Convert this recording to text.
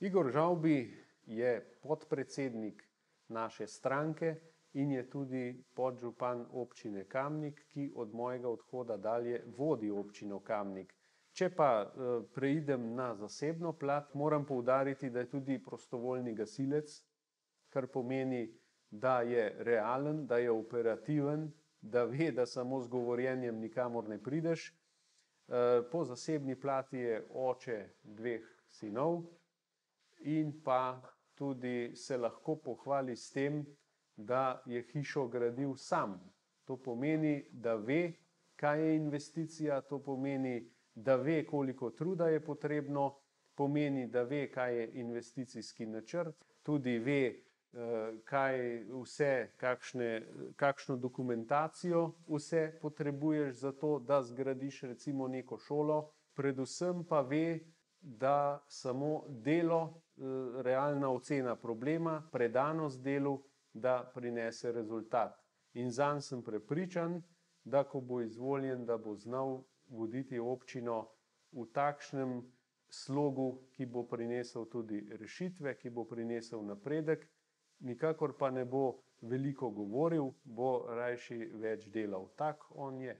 Igor Žavbi je podpredsednik naše stranke in je tudi podžupan občine Kamnik, ki od mojega odhoda dalje vodi občino Kamnik. Če pa preidem na zasebno plat, moram poudariti, da je tudi prostovoljni gasilec, kar pomeni, da je realen, da je operativen, da ve, da samo z govorjenjem nikamor ne prideš. Po zasebni plati je oče 2 sinov in pa tudi se lahko pohvali s tem, da je hišo gradil sam. To pomeni, da ve, kaj je investicija, to pomeni, da ve, koliko truda je potrebno, pomeni, da ve, kaj je investicijski načrt, tudi ve, kaj vse, kakšno dokumentacijo vse potrebuješ za to, da zgradiš recimo neko šolo, predvsem pa ve, da samo delo, realna ocena problema, predanost delu, da prinese rezultat. In zanj sem prepričan, da ko bo izvoljen, da bo znal voditi občino v takšnem slogu, ki bo prinesel tudi rešitve, ki bo prinesel napredek, nikakor pa ne bo veliko govoril, bo rajši več delal. Tak on je.